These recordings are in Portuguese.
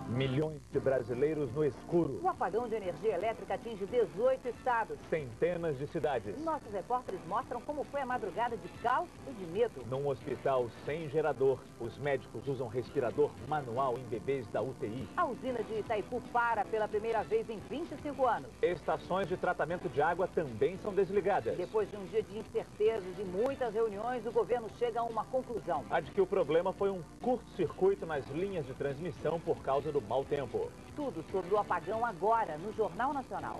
Milhões de brasileiros no escuro. O apagão de energia elétrica atinge 18 estados. Centenas de cidades. Nossos repórteres mostram como foi a madrugada de caos e de medo. Num hospital sem gerador, os médicos usam respirador manual em bebês da UTI. A usina de Itaipu para pela primeira vez em 25 anos. Estações de tratamento de água também são desligadas. Depois de um dia de incertezas e muitas reuniões, o governo chega a uma conclusão. A de que o problema foi um curto-circuito nas linhas de transmissão por causa do mau tempo. Tudo sobre o apagão agora no Jornal Nacional.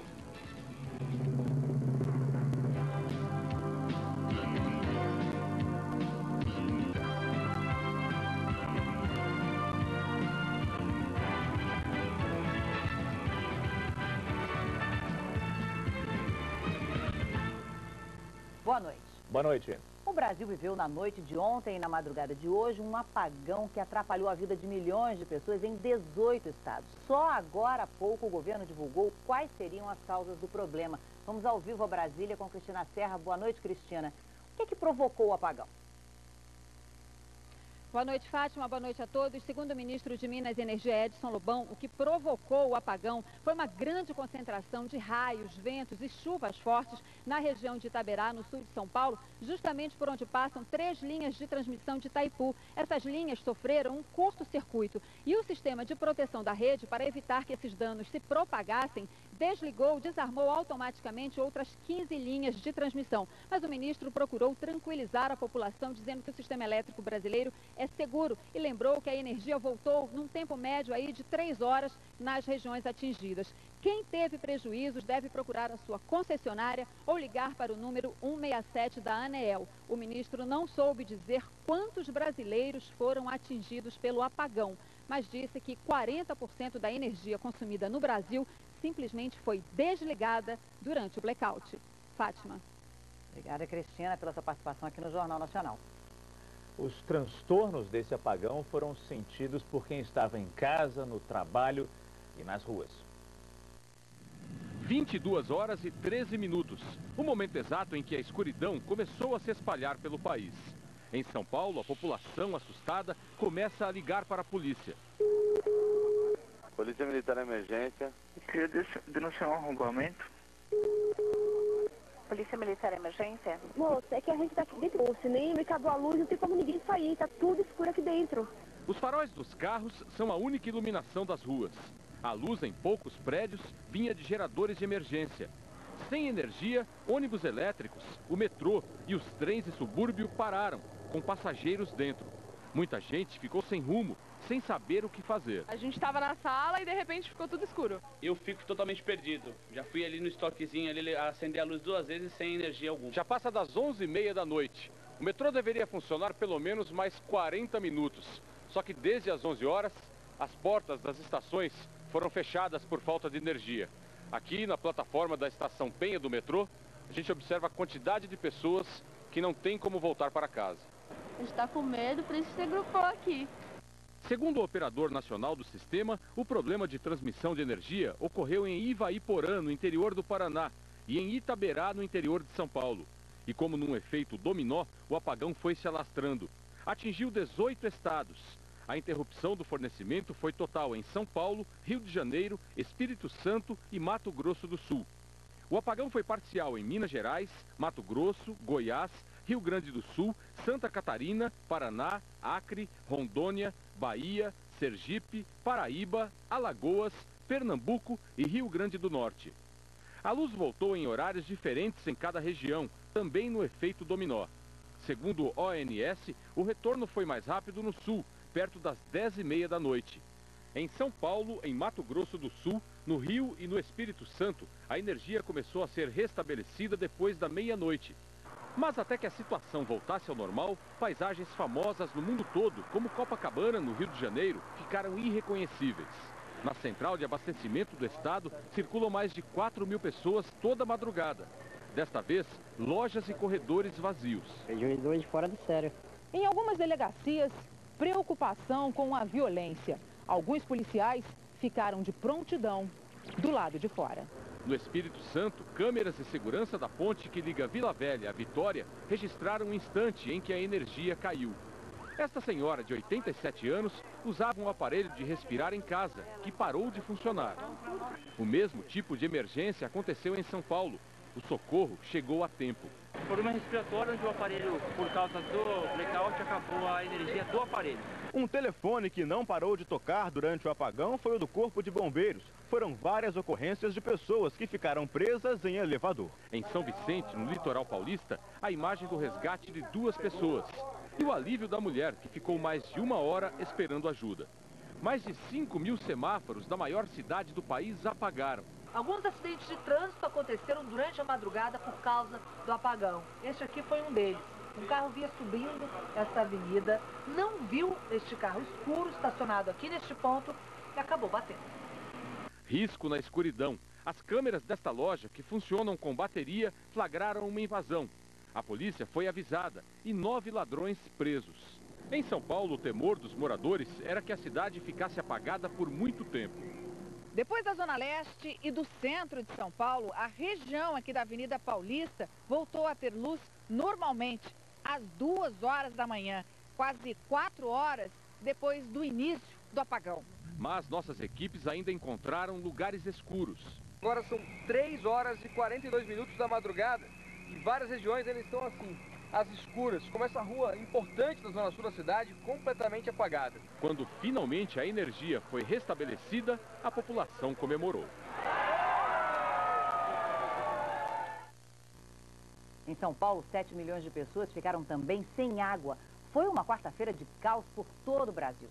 Boa noite. Boa noite. O Brasil viveu na noite de ontem e na madrugada de hoje um apagão que atrapalhou a vida de milhões de pessoas em 18 estados. Só agora há pouco o governo divulgou quais seriam as causas do problema. Vamos ao vivo a Brasília com Cristina Serra. Boa noite, Cristina. O que provocou o apagão? Boa noite, Fátima. Boa noite a todos. Segundo o ministro de Minas e Energia, Edson Lobão, o que provocou o apagão foi uma grande concentração de raios, ventos e chuvas fortes na região de Itaberá, no sul de São Paulo, justamente por onde passam 3 linhas de transmissão de Itaipu. Essas linhas sofreram um curto-circuito e o sistema de proteção da rede, para evitar que esses danos se propagassem, desarmou automaticamente outras 15 linhas de transmissão. Mas o ministro procurou tranquilizar a população, dizendo que o sistema elétrico brasileiro é seguro e lembrou que a energia voltou num tempo médio aí de 3 horas nas regiões atingidas. Quem teve prejuízos deve procurar a sua concessionária ou ligar para o número 167 da ANEEL. O ministro não soube dizer quantos brasileiros foram atingidos pelo apagão, mas disse que 40% da energia consumida no Brasil simplesmente foi desligada durante o blackout. Fátima. Obrigada, Cristina, pela sua participação aqui no Jornal Nacional. Os transtornos desse apagão foram sentidos por quem estava em casa, no trabalho e nas ruas. 22 horas e 13 minutos, o momento exato em que a escuridão começou a se espalhar pelo país. Em São Paulo, a população assustada começa a ligar para a polícia. Polícia Militar Emergência. Queria denunciar um arrombamento. Polícia Militar Emergência? Moça, é que a gente tá aqui dentro do cinema e acabou a luz, não tem como ninguém sair, tá tudo escuro aqui dentro. Os faróis dos carros são a única iluminação das ruas. A luz em poucos prédios vinha de geradores de emergência. Sem energia, ônibus elétricos, o metrô e os trens de subúrbio pararam, com passageiros dentro. Muita gente ficou sem rumo, sem saber o que fazer. A gente estava na sala e de repente ficou tudo escuro. Eu fico totalmente perdido. Já fui ali no estoquezinho, ali acender a luz 2 vezes sem energia alguma. Já passa das 11h30 da noite. O metrô deveria funcionar pelo menos mais 40 minutos. Só que desde as 11 horas, as portas das estações foram fechadas por falta de energia. Aqui na plataforma da estação Penha do metrô, a gente observa a quantidade de pessoas que não tem como voltar para casa. A gente está com medo, por isso se agrupou aqui. Segundo o operador nacional do sistema, o problema de transmissão de energia ocorreu em Ivaiporã, no interior do Paraná, e em Itaberá, no interior de São Paulo. E como num efeito dominó, o apagão foi se alastrando. Atingiu 18 estados. A interrupção do fornecimento foi total em São Paulo, Rio de Janeiro, Espírito Santo e Mato Grosso do Sul. O apagão foi parcial em Minas Gerais, Mato Grosso, Goiás, Rio Grande do Sul, Santa Catarina, Paraná, Acre, Rondônia, Bahia, Sergipe, Paraíba, Alagoas, Pernambuco e Rio Grande do Norte. A luz voltou em horários diferentes em cada região, também no efeito dominó. Segundo o ONS, o retorno foi mais rápido no sul, perto das 10h30 da noite. Em São Paulo, em Mato Grosso do Sul, no Rio e no Espírito Santo, a energia começou a ser restabelecida depois da meia-noite. Mas até que a situação voltasse ao normal, paisagens famosas no mundo todo, como Copacabana, no Rio de Janeiro, ficaram irreconhecíveis. Na central de abastecimento do estado, circulam mais de 4.000 pessoas toda madrugada. Desta vez, lojas e corredores vazios. Prejuízo de fora do sério. Em algumas delegacias, preocupação com a violência. Alguns policiais ficaram de prontidão do lado de fora. No Espírito Santo, câmeras de segurança da ponte que liga Vila Velha a Vitória registraram um instante em que a energia caiu. Esta senhora de 87 anos usava um aparelho de respirar em casa, que parou de funcionar. O mesmo tipo de emergência aconteceu em São Paulo. O socorro chegou a tempo. Problema respiratório, onde o aparelho, por causa do blackout, acabou a energia do aparelho. Um telefone que não parou de tocar durante o apagão foi o do Corpo de Bombeiros. Foram várias ocorrências de pessoas que ficaram presas em elevador. Em São Vicente, no litoral paulista, a imagem do resgate de 2 pessoas. E o alívio da mulher, que ficou mais de 1 hora esperando ajuda. Mais de 5.000 semáforos da maior cidade do país apagaram. Alguns acidentes de trânsito aconteceram durante a madrugada por causa do apagão. Este aqui foi um deles. Um carro vinha subindo esta avenida, não viu este carro escuro estacionado aqui neste ponto e acabou batendo. Risco na escuridão. As câmeras desta loja, que funcionam com bateria, flagraram uma invasão. A polícia foi avisada e 9 ladrões presos. Em São Paulo, o temor dos moradores era que a cidade ficasse apagada por muito tempo. Depois da Zona Leste e do centro de São Paulo, a região aqui da Avenida Paulista voltou a ter luz normalmente, às 2 horas da manhã, quase 4 horas depois do início do apagão. Mas nossas equipes ainda encontraram lugares escuros. Agora são 3 horas e 42 minutos da madrugada e várias regiões ainda estão assim, às escuras, como essa rua importante da zona sul da cidade, completamente apagada. Quando finalmente a energia foi restabelecida, a população comemorou. Em São Paulo, 7 milhões de pessoas ficaram também sem água. Foi uma quarta-feira de caos por todo o Brasil.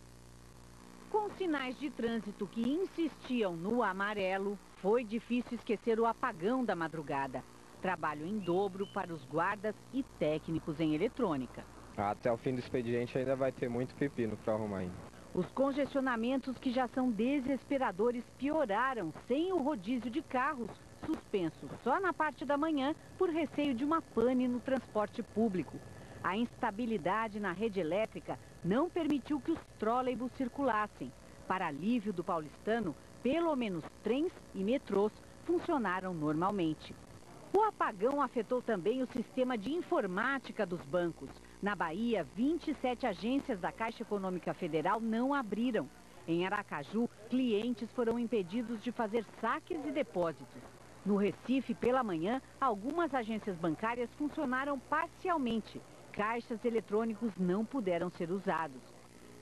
Com sinais de trânsito que insistiam no amarelo, foi difícil esquecer o apagão da madrugada. Trabalho em dobro para os guardas e técnicos em eletrônica. Até o fim do expediente ainda vai ter muito pepino para arrumar ainda. Os congestionamentos, que já são desesperadores, pioraram sem o rodízio de carros, suspenso só na parte da manhã por receio de uma pane no transporte público. A instabilidade na rede elétrica não permitiu que os trólebus circulassem. Para alívio do paulistano, pelo menos trens e metrôs funcionaram normalmente. O apagão afetou também o sistema de informática dos bancos. Na Bahia, 27 agências da Caixa Econômica Federal não abriram. Em Aracaju, clientes foram impedidos de fazer saques e depósitos. No Recife, pela manhã, algumas agências bancárias funcionaram parcialmente. Caixas eletrônicos não puderam ser usados.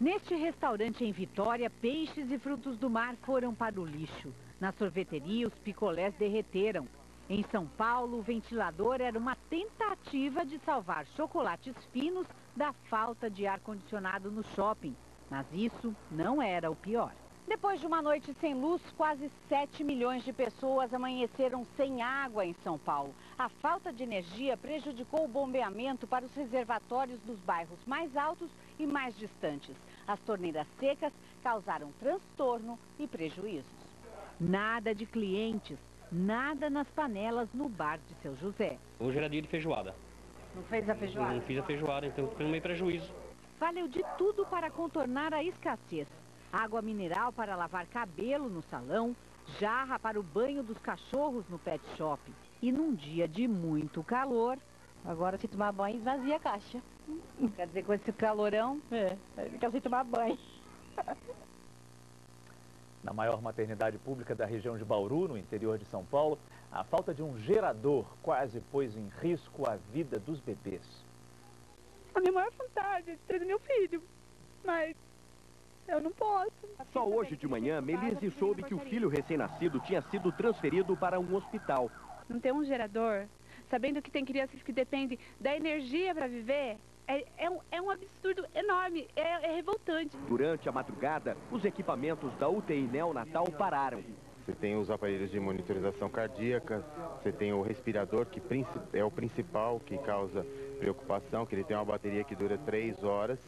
Neste restaurante em Vitória, peixes e frutos do mar foram para o lixo. Na sorveteria, os picolés derreteram. Em São Paulo, o ventilador era uma tentativa de salvar chocolates finos da falta de ar-condicionado no shopping. Mas isso não era o pior. Depois de uma noite sem luz, quase 7 milhões de pessoas amanheceram sem água em São Paulo. A falta de energia prejudicou o bombeamento para os reservatórios dos bairros mais altos e mais distantes. As torneiras secas causaram transtorno e prejuízos. Nada de clientes. Nada nas panelas no bar de Seu José. Hoje era dia de feijoada. Não fez a feijoada? Não fiz a feijoada, então estou meio prejuízo. Valeu de tudo para contornar a escassez. Água mineral para lavar cabelo no salão, jarra para o banho dos cachorros no pet shop. E num dia de muito calor... Agora, se tomar banho, esvazia a caixa. Quer dizer, com esse calorão? Fica sem tomar banho. Na maior maternidade pública da região de Bauru, no interior de São Paulo, a falta de um gerador quase pôs em risco a vida dos bebês. A minha maior vontade é de ter meu filho, mas eu não posso. Só hoje de manhã, Melise soube que o filho recém-nascido tinha sido transferido para um hospital. Não ter um gerador, sabendo que tem crianças que dependem da energia para viver, é um absurdo enorme, é revoltante. Durante a madrugada, os equipamentos da UTI neonatal pararam. Você tem os aparelhos de monitorização cardíaca, você tem o respirador, que é o principal, que causa preocupação, que ele tem uma bateria que dura 3 horas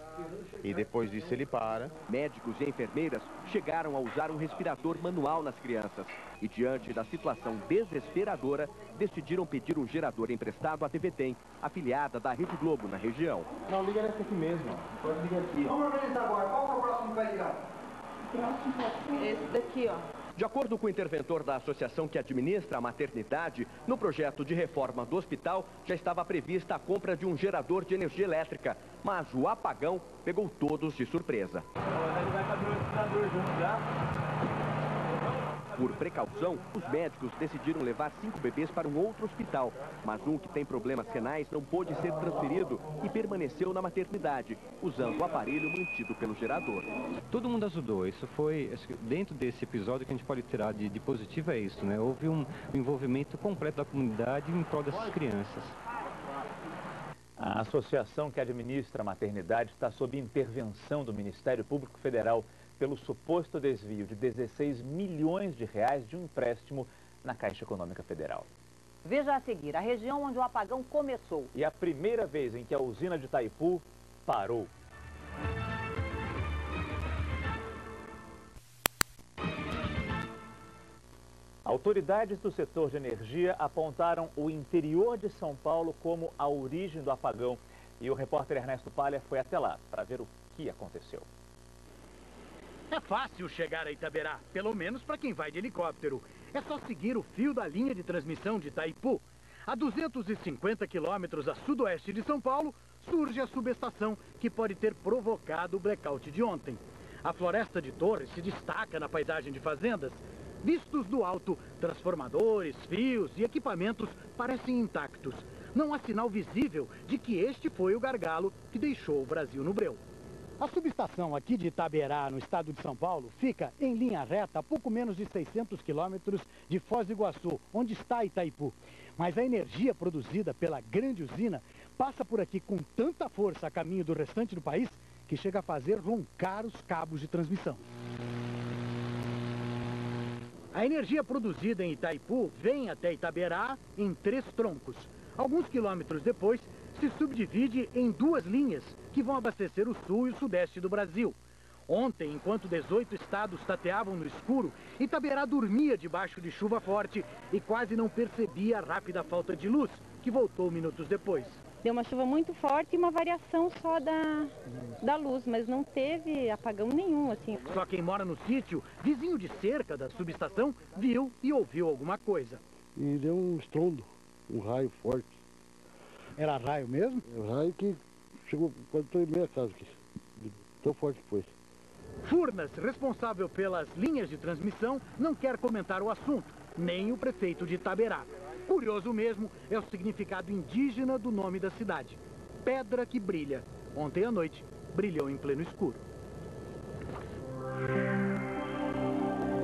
e depois disso ele para. Médicos e enfermeiras chegaram a usar um respirador manual nas crianças e, diante da situação desesperadora, decidiram pedir um gerador emprestado à TV Tem, afiliada da Rede Globo na região. Não, liga nessa aqui mesmo, pode ligar aqui. Vamos organizar agora, qual é o próximo que vai ligar? Esse daqui, ó. De acordo com o interventor da associação que administra a maternidade, no projeto de reforma do hospital já estava prevista a compra de um gerador de energia elétrica, mas o apagão pegou todos de surpresa. Por precaução, os médicos decidiram levar 5 bebês para um outro hospital, mas um que tem problemas renais não pôde ser transferido e permaneceu na maternidade, usando o aparelho mantido pelo gerador. Todo mundo ajudou. Isso foi, dentro desse episódio, que a gente pode tirar de positivo é isso, né? Houve um envolvimento completo da comunidade em prol dessas crianças. A associação que administra a maternidade está sob intervenção do Ministério Público Federal pelo suposto desvio de 16 milhões de reais de um empréstimo na Caixa Econômica Federal. Veja a seguir a região onde o apagão começou. E a primeira vez em que a usina de Itaipu parou. Autoridades do setor de energia apontaram o interior de São Paulo como a origem do apagão. E o repórter Ernesto Palha foi até lá para ver o que aconteceu. É fácil chegar a Itaberá, pelo menos para quem vai de helicóptero. É só seguir o fio da linha de transmissão de Itaipu. A 250 quilômetros a sudoeste de São Paulo, surge a subestação que pode ter provocado o blackout de ontem. A floresta de Torres se destaca na paisagem de fazendas. Vistos do alto, transformadores, fios e equipamentos parecem intactos. Não há sinal visível de que este foi o gargalo que deixou o Brasil no breu. A subestação aqui de Itaberá, no estado de São Paulo, fica em linha reta a pouco menos de 600 quilômetros de Foz do Iguaçu, onde está Itaipu. Mas a energia produzida pela grande usina passa por aqui com tanta força a caminho do restante do país que chega a fazer roncar os cabos de transmissão. A energia produzida em Itaipu vem até Itaberá em 3 troncos. Alguns quilômetros depois, se subdivide em 2 linhas que vão abastecer o sul e o sudeste do Brasil. Ontem, enquanto 18 estados tateavam no escuro, Itaberá dormia debaixo de chuva forte e quase não percebia a rápida falta de luz, que voltou minutos depois. Deu uma chuva muito forte e uma variação só da luz, mas não teve apagão nenhum, assim. Só quem mora no sítio, vizinho de cerca da subestação, viu e ouviu alguma coisa. E deu um estrondo, um raio forte. Era raio mesmo? É um raio que chegou quando estou em meia casa aqui, tão forte que foi. Furnas, responsável pelas linhas de transmissão, não quer comentar o assunto, nem o prefeito de Itaberá. Curioso mesmo é o significado indígena do nome da cidade. Pedra que brilha. Ontem à noite, brilhou em pleno escuro.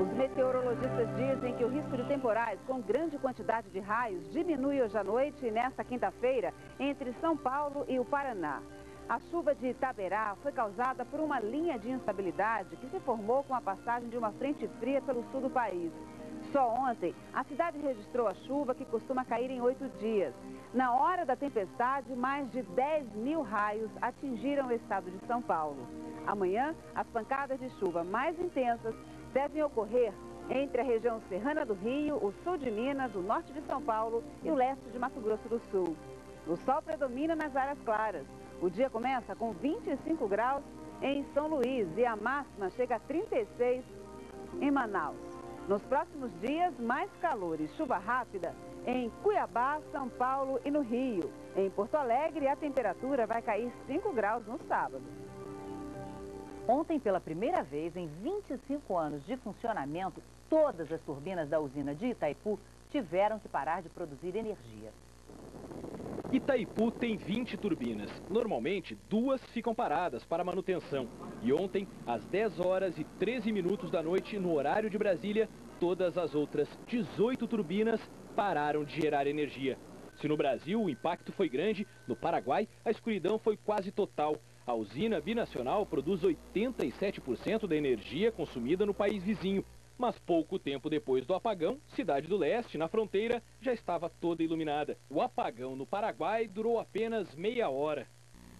Os meteorologistas dizem que o risco de temporais com grande quantidade de raios diminui hoje à noite e nesta quinta-feira entre São Paulo e o Paraná. A chuva de Itaberá foi causada por uma linha de instabilidade que se formou com a passagem de uma frente fria pelo sul do país. Só ontem, a cidade registrou a chuva que costuma cair em 8 dias. Na hora da tempestade, mais de 10 mil raios atingiram o estado de São Paulo. Amanhã, as pancadas de chuva mais intensas devem ocorrer entre a região serrana do Rio, o sul de Minas, o norte de São Paulo e o leste de Mato Grosso do Sul. O sol predomina nas áreas claras. O dia começa com 25 graus em São Luís e a máxima chega a 36 em Manaus. Nos próximos dias, mais calor e chuva rápida em Cuiabá, São Paulo e no Rio. Em Porto Alegre, a temperatura vai cair 5 graus no sábado. Ontem, pela primeira vez em 25 anos de funcionamento, todas as turbinas da usina de Itaipu tiveram que parar de produzir energia. Itaipu tem 20 turbinas. Normalmente, 2 ficam paradas para manutenção. E ontem, às 10 horas e 13 minutos da noite, no horário de Brasília, todas as outras 18 turbinas pararam de gerar energia. Se no Brasil o impacto foi grande, no Paraguai a escuridão foi quase total. A usina binacional produz 87% da energia consumida no país vizinho. Mas pouco tempo depois do apagão, Cidade do Leste, na fronteira, já estava toda iluminada. O apagão no Paraguai durou apenas meia hora.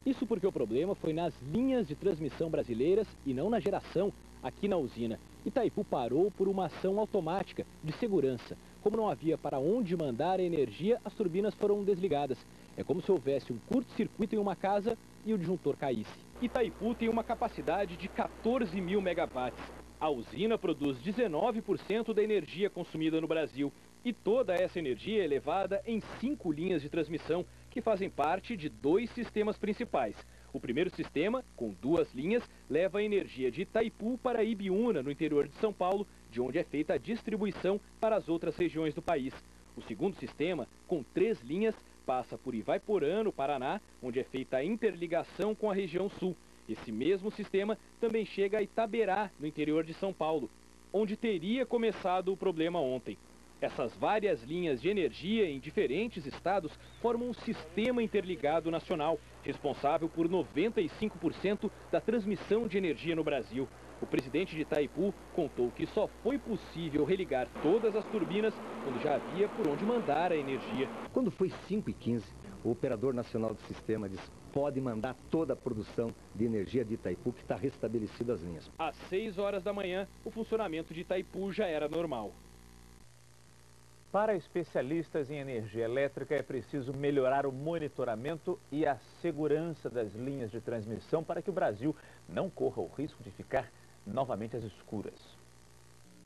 Isso porque o problema foi nas linhas de transmissão brasileiras e não na geração aqui na usina. Itaipu parou por uma ação automática de segurança. Como não havia para onde mandar a energia, as turbinas foram desligadas. É como se houvesse um curto-circuito em uma casa e o disjuntor caísse. Itaipu tem uma capacidade de 14 mil megawatts. A usina produz 19% da energia consumida no Brasil e toda essa energia é levada em 5 linhas de transmissão que fazem parte de 2 sistemas principais. O primeiro sistema, com 2 linhas, leva a energia de Itaipu para Ibiúna, no interior de São Paulo, de onde é feita a distribuição para as outras regiões do país. O segundo sistema, com 3 linhas, passa por Ivaiporã, no Paraná, onde é feita a interligação com a região sul. Esse mesmo sistema também chega a Itaberá, no interior de São Paulo, onde teria começado o problema ontem. Essas várias linhas de energia em diferentes estados formam um sistema interligado nacional, responsável por 95% da transmissão de energia no Brasil. O presidente de Itaipu contou que só foi possível religar todas as turbinas quando já havia por onde mandar a energia. Quando foi 5h15, o operador nacional do sistema disse: pode mandar toda a produção de energia de Itaipu, que está restabelecida as linhas. Às 6 horas da manhã, o funcionamento de Itaipu já era normal. Para especialistas em energia elétrica, é preciso melhorar o monitoramento e a segurança das linhas de transmissão para que o Brasil não corra o risco de ficar novamente às escuras.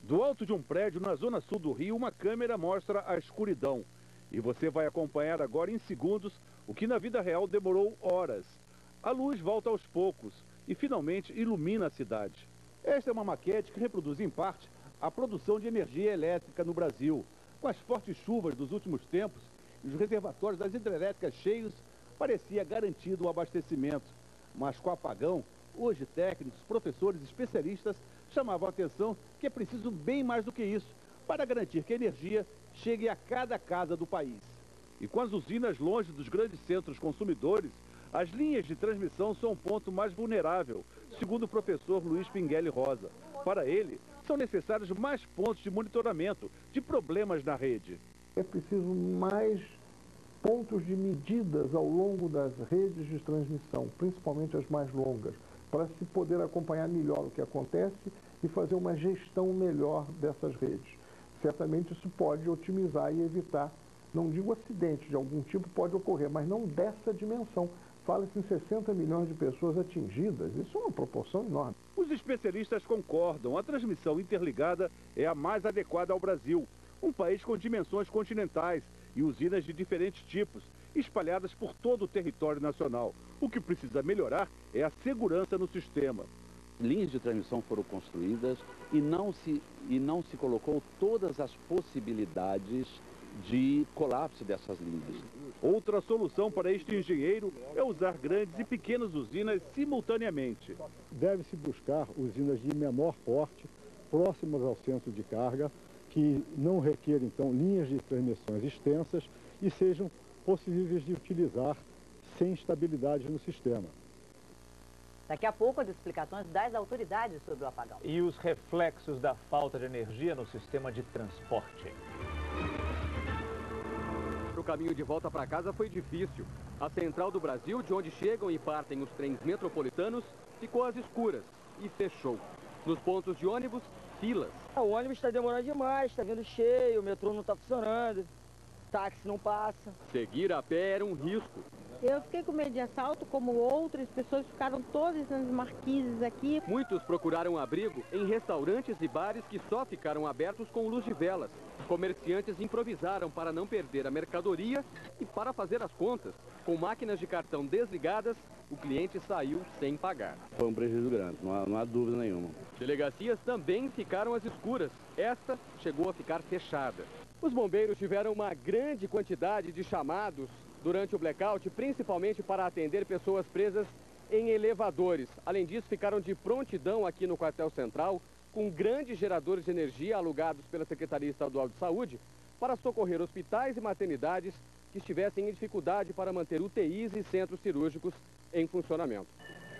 Do alto de um prédio na zona sul do Rio, uma câmera mostra a escuridão. E você vai acompanhar agora em segundos o que na vida real demorou horas. A luz volta aos poucos e finalmente ilumina a cidade. Esta é uma maquete que reproduz em parte a produção de energia elétrica no Brasil. Com as fortes chuvas dos últimos tempos e os reservatórios das hidrelétricas cheios, parecia garantido o abastecimento. Mas com o apagão, hoje técnicos, professores e especialistas chamavam a atenção que é preciso bem mais do que isso para garantir que a energia chegue a cada casa do país. E com as usinas longe dos grandes centros consumidores, as linhas de transmissão são um ponto mais vulnerável, segundo o professor Luiz Pinguelli Rosa. Para ele, são necessários mais pontos de monitoramento de problemas na rede. É preciso mais pontos de medidas ao longo das redes de transmissão, principalmente as mais longas, para se poder acompanhar melhor o que acontece e fazer uma gestão melhor dessas redes. Certamente isso pode otimizar e evitar, não digo acidente de algum tipo pode ocorrer, mas não dessa dimensão. Fala-se em 60 milhões de pessoas atingidas, isso é uma proporção enorme. Os especialistas concordam, a transmissão interligada é a mais adequada ao Brasil, um país com dimensões continentais e usinas de diferentes tipos, espalhadas por todo o território nacional. O que precisa melhorar é a segurança no sistema. Linhas de transmissão foram construídas e não se colocou todas as possibilidades de colapso dessas linhas. Outra solução para este engenheiro é usar grandes e pequenas usinas simultaneamente. Deve-se buscar usinas de menor porte, próximas ao centro de carga, que não requerem, então, linhas de transmissões extensas e sejam possíveis de utilizar sem instabilidade no sistema. Daqui a pouco, as explicações das autoridades sobre o apagão. E os reflexos da falta de energia no sistema de transporte. O caminho de volta para casa foi difícil. A central do Brasil, de onde chegam e partem os trens metropolitanos, ficou às escuras e fechou. Nos pontos de ônibus, filas. O ônibus está demorando demais, está vindo cheio, o metrô não está funcionando, táxi não passa. Seguir a pé era um risco. Eu fiquei com medo de assalto, como outras pessoas ficaram todas nas marquises aqui. Muitos procuraram abrigo em restaurantes e bares que só ficaram abertos com luz de velas. Comerciantes improvisaram para não perder a mercadoria e para fazer as contas. Com máquinas de cartão desligadas, o cliente saiu sem pagar. Foi um prejuízo grande, não há dúvida nenhuma. Delegacias também ficaram às escuras. Esta chegou a ficar fechada. Os bombeiros tiveram uma grande quantidade de chamados durante o blackout, principalmente para atender pessoas presas em elevadores. Além disso, ficaram de prontidão aqui no quartel central, com grandes geradores de energia alugados pela Secretaria Estadual de Saúde para socorrer hospitais e maternidades que estivessem em dificuldade para manter UTIs e centros cirúrgicos em funcionamento.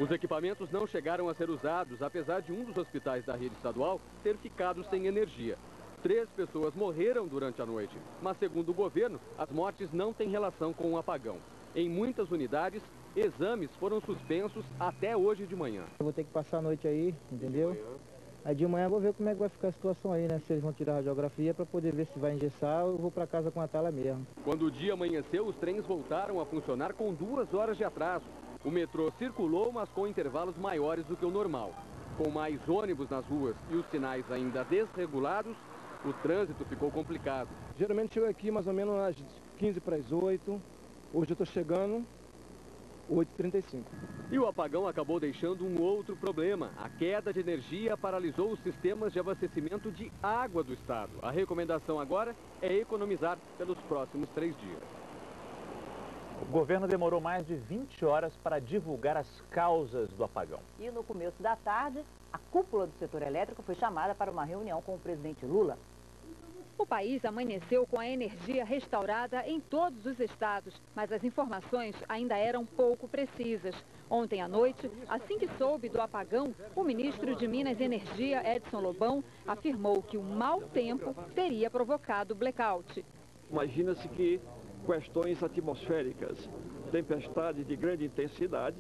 Os equipamentos não chegaram a ser usados, apesar de um dos hospitais da rede estadual ter ficado sem energia. 3 pessoas morreram durante a noite, mas segundo o governo, as mortes não têm relação com o apagão. Em muitas unidades, exames foram suspensos até hoje de manhã. Eu vou ter que passar a noite aí, entendeu? Aí de manhã eu vou ver como é que vai ficar a situação aí, né? Se eles vão tirar a radiografia para poder ver se vai engessar ou eu vou para casa com a tala mesmo. Quando o dia amanheceu, os trens voltaram a funcionar com 2 horas de atraso. O metrô circulou, mas com intervalos maiores do que o normal. Com mais ônibus nas ruas e os sinais ainda desregulados, o trânsito ficou complicado. Geralmente chego aqui mais ou menos às 15 para as 8. Hoje eu estou chegando 8h35. E o apagão acabou deixando um outro problema. A queda de energia paralisou os sistemas de abastecimento de água do estado. A recomendação agora é economizar pelos próximos 3 dias. O governo demorou mais de 20 horas para divulgar as causas do apagão. E no começo da tarde, a cúpula do setor elétrico foi chamada para uma reunião com o presidente Lula. O país amanheceu com a energia restaurada em todos os estados, mas as informações ainda eram pouco precisas. Ontem à noite, assim que soube do apagão, o ministro de Minas e Energia, Edson Lobão, afirmou que o mau tempo teria provocado o blackout. Imagina-se que questões atmosféricas, tempestades de grande intensidade,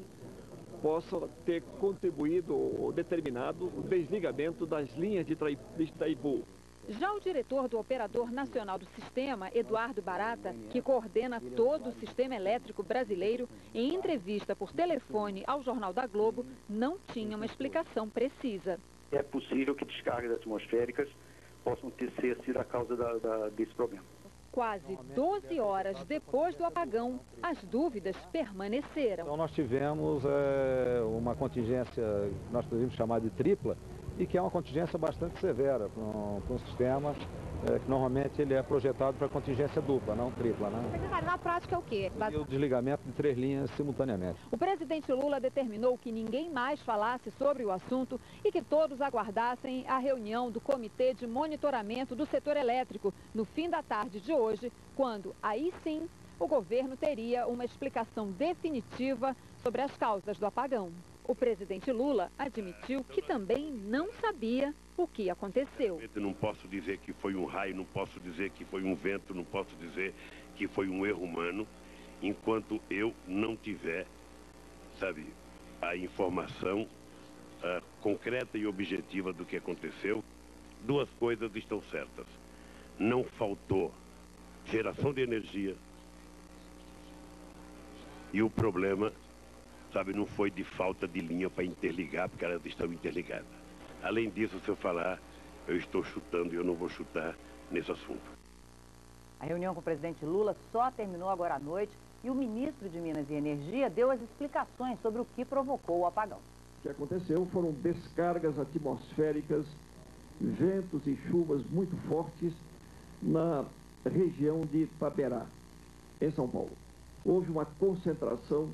possam ter contribuído ou determinado o desligamento das linhas de Itaipu. Já o diretor do Operador Nacional do Sistema, Eduardo Barata, que coordena todo o sistema elétrico brasileiro, em entrevista por telefone ao Jornal da Globo, não tinha uma explicação precisa. É possível que descargas atmosféricas possam ter sido a causa desse problema. Quase 12 horas depois do apagão, as dúvidas permaneceram. Então nós tivemos uma contingência, nós podemos chamar de tripla, e que é uma contingência bastante severa para um sistema que normalmente ele é projetado para contingência dupla, não tripla, né? Secretário, na prática é o quê? E o desligamento de 3 linhas simultaneamente. O presidente Lula determinou que ninguém mais falasse sobre o assunto e que todos aguardassem a reunião do Comitê de Monitoramento do Setor Elétrico no fim da tarde de hoje, quando, aí sim, o governo teria uma explicação definitiva sobre as causas do apagão. O presidente Lula admitiu que também não sabia o que aconteceu. Eu não posso dizer que foi um raio, não posso dizer que foi um vento, não posso dizer que foi um erro humano, enquanto eu não tiver, a informação concreta e objetiva do que aconteceu. 2 coisas estão certas. Não faltou geração de energia e o problema, não foi de falta de linha para interligar, porque elas estão interligadas. Além disso, se eu falar, eu estou chutando e eu não vou chutar nesse assunto. A reunião com o presidente Lula só terminou agora à noite e o ministro de Minas e Energia deu as explicações sobre o que provocou o apagão. O que aconteceu foram descargas atmosféricas, ventos e chuvas muito fortes na região de Itaberá, em São Paulo. Houve uma concentração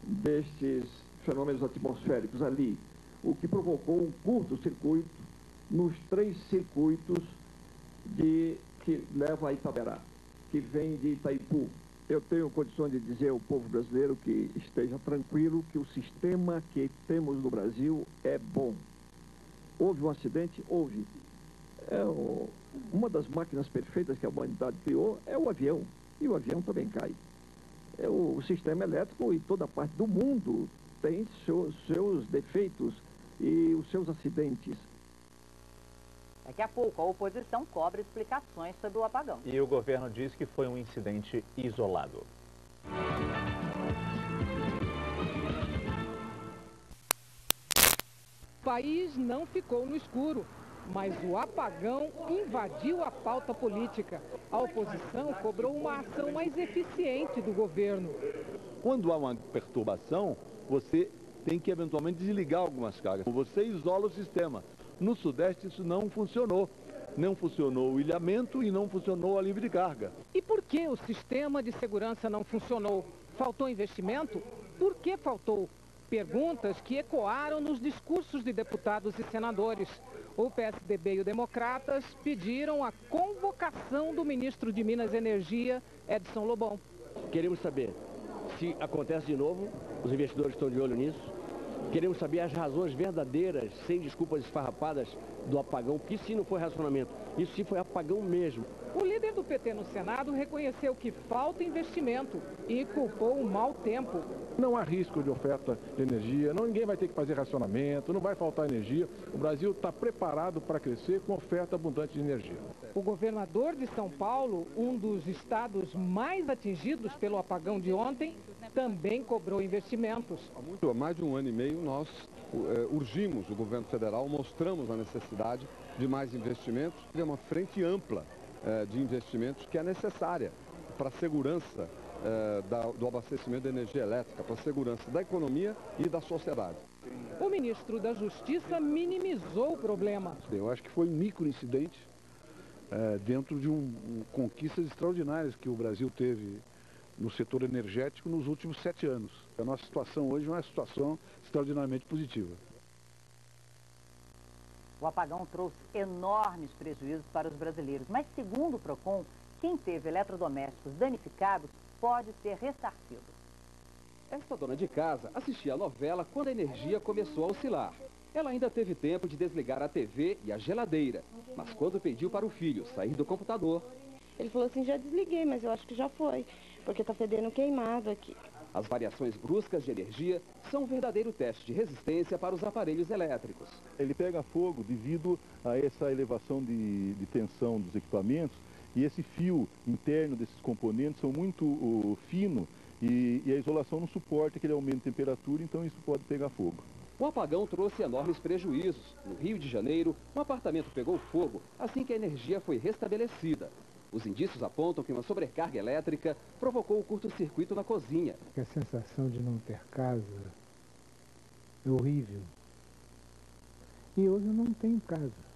destes fenômenos atmosféricos ali, o que provocou um curto-circuito nos 3 circuitos que levam a Itaberá, que vem de Itaipu. Eu tenho condições de dizer ao povo brasileiro que esteja tranquilo, que o sistema que temos no Brasil é bom. Houve um acidente? Houve. Uma das máquinas perfeitas que a humanidade criou é o avião, e o avião também cai. O sistema elétrico em toda parte do mundo tem seus defeitos e os seus acidentes. Daqui a pouco, a oposição cobra explicações sobre o apagão. E o governo diz que foi um incidente isolado. O país não ficou no escuro, mas o apagão invadiu a pauta política. A oposição cobrou uma ação mais eficiente do governo. Quando há uma perturbação, você tem que eventualmente desligar algumas cargas. Você isola o sistema. No Sudeste isso não funcionou. Não funcionou o ilhamento e não funcionou a livre de carga. E por que o sistema de segurança não funcionou? Faltou investimento? Por que faltou? Perguntas que ecoaram nos discursos de deputados e senadores. O PSDB e o Democratas pediram a convocação do ministro de Minas e Energia, Edson Lobão. Queremos saber se acontece de novo, os investidores estão de olho nisso. Queremos saber as razões verdadeiras, sem desculpas esfarrapadas, do apagão, que sim não foi racionamento, isso sim foi apagão mesmo. O líder do PT no Senado reconheceu que falta investimento e culpou o mau tempo. Não há risco de oferta de energia, ninguém vai ter que fazer racionamento, não vai faltar energia. O Brasil está preparado para crescer com oferta abundante de energia. O governador de São Paulo, um dos estados mais atingidos pelo apagão de ontem, também cobrou investimentos. Há mais de um ano e meio nós urgimos o governo federal, mostramos a necessidade de mais investimentos. É uma frente ampla de investimentos que é necessária para a segurança do abastecimento de energia elétrica, para a segurança da economia e da sociedade. O ministro da Justiça minimizou o problema. Eu acho que foi um microincidente dentro de conquistas extraordinárias que o Brasil teve no setor energético nos últimos 7 anos. A nossa situação hoje é uma situação extraordinariamente positiva. O apagão trouxe enormes prejuízos para os brasileiros, mas segundo o PROCON, quem teve eletrodomésticos danificados pode ser ressarcido. Esta dona de casa assistia a novela quando a energia começou a oscilar. Ela ainda teve tempo de desligar a TV e a geladeira, mas quando pediu para o filho sair do computador... Ele falou assim, já desliguei, mas eu acho que já foi, porque está fedendo queimado aqui. As variações bruscas de energia são um verdadeiro teste de resistência para os aparelhos elétricos. Ele pega fogo devido a essa elevação de tensão dos equipamentos, e esse fio interno desses componentes são muito fino e a isolação não suporta aquele aumento de temperatura, então isso pode pegar fogo. O apagão trouxe enormes prejuízos. No Rio de Janeiro, um apartamento pegou fogo assim que a energia foi restabelecida. Os indícios apontam que uma sobrecarga elétrica provocou o curto-circuito na cozinha. A sensação de não ter casa é horrível. E hoje eu não tenho casa.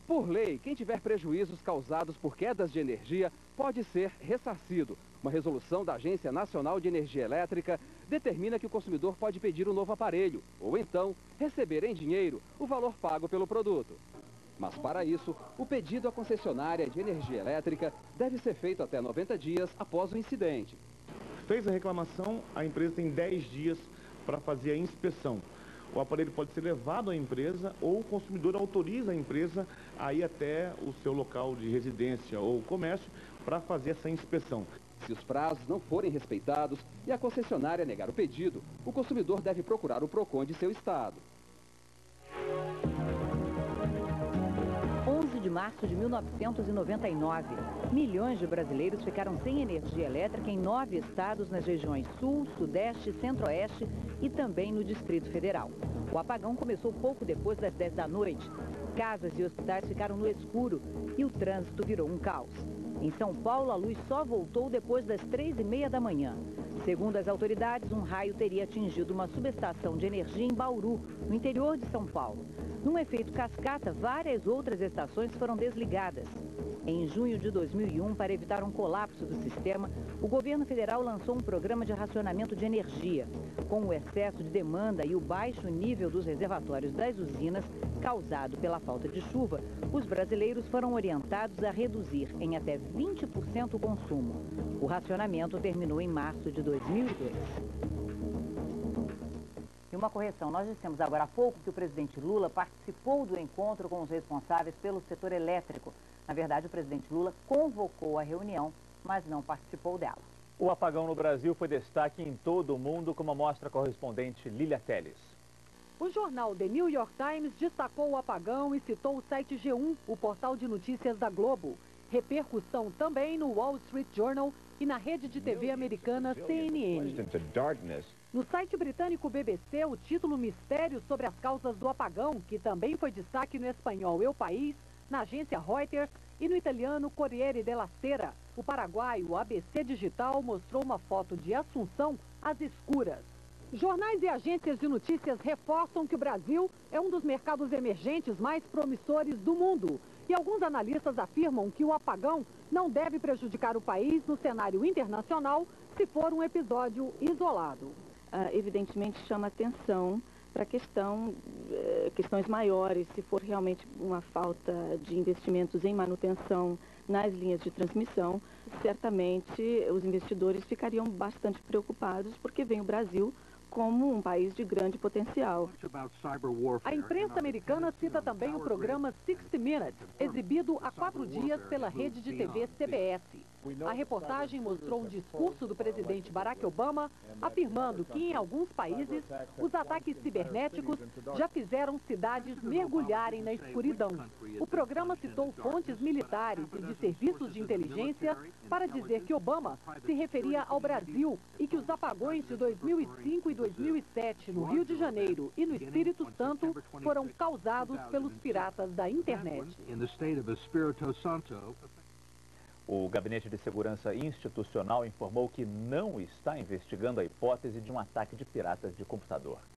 Por lei, quem tiver prejuízos causados por quedas de energia pode ser ressarcido. Uma resolução da Agência Nacional de Energia Elétrica determina que o consumidor pode pedir um novo aparelho, ou então receber em dinheiro o valor pago pelo produto. Mas para isso, o pedido à concessionária de energia elétrica deve ser feito até 90 dias após o incidente. Fez a reclamação, a empresa tem 10 dias para fazer a inspeção. O aparelho pode ser levado à empresa ou o consumidor autoriza a empresa a ir até o seu local de residência ou comércio para fazer essa inspeção. Se os prazos não forem respeitados e a concessionária negar o pedido, o consumidor deve procurar o PROCON de seu estado. 11 de março de 1999, milhões de brasileiros ficaram sem energia elétrica em 9 estados nas regiões Sul, Sudeste, Centro-Oeste e também no Distrito Federal. O apagão começou pouco depois das 10 da noite. Casas e hospitais ficaram no escuro e o trânsito virou um caos. Em São Paulo, a luz só voltou depois das 3h30 da manhã. Segundo as autoridades, um raio teria atingido uma subestação de energia em Bauru, no interior de São Paulo. Num efeito cascata, várias outras estações foram desligadas. Em junho de 2001, para evitar um colapso do sistema, o governo federal lançou um programa de racionamento de energia. Com o excesso de demanda e o baixo nível dos reservatórios das usinas, causado pela falta de chuva, os brasileiros foram orientados a reduzir em até 20% o consumo. O racionamento terminou em março de 2002. E uma correção, nós dissemos agora há pouco que o presidente Lula participou do encontro com os responsáveis pelo setor elétrico. Na verdade, o presidente Lula convocou a reunião, mas não participou dela. O apagão no Brasil foi destaque em todo o mundo, como mostra a correspondente Lília Teles. O jornal The New York Times destacou o apagão e citou o site G1, o portal de notícias da Globo. Repercussão também no Wall Street Journal e na rede de TV americana CNN. No site britânico BBC, o título Mistério sobre as causas do apagão, que também foi destaque no espanhol El País, na agência Reuters e no italiano Corriere della Sera. O paraguaio ABC Digital mostrou uma foto de Assunção às escuras. Jornais e agências de notícias reforçam que o Brasil é um dos mercados emergentes mais promissores do mundo. E alguns analistas afirmam que o apagão não deve prejudicar o país no cenário internacional se for um episódio isolado. Evidentemente chama atenção para questões maiores, se for realmente uma falta de investimentos em manutenção nas linhas de transmissão, certamente os investidores ficariam bastante preocupados porque vem o Brasil como um país de grande potencial. A imprensa americana cita também o programa 60 Minutes, exibido há 4 dias pela rede de TV CBS. A reportagem mostrou um discurso do presidente Barack Obama afirmando que em alguns países os ataques cibernéticos já fizeram cidades mergulharem na escuridão. O programa citou fontes militares e de serviços de inteligência para dizer que Obama se referia ao Brasil e que os apagões de 2005 e 2007 no Rio de Janeiro e no Espírito Santo foram causados pelos piratas da internet. O Gabinete de Segurança Institucional informou que não está investigando a hipótese de um ataque de piratas de computador.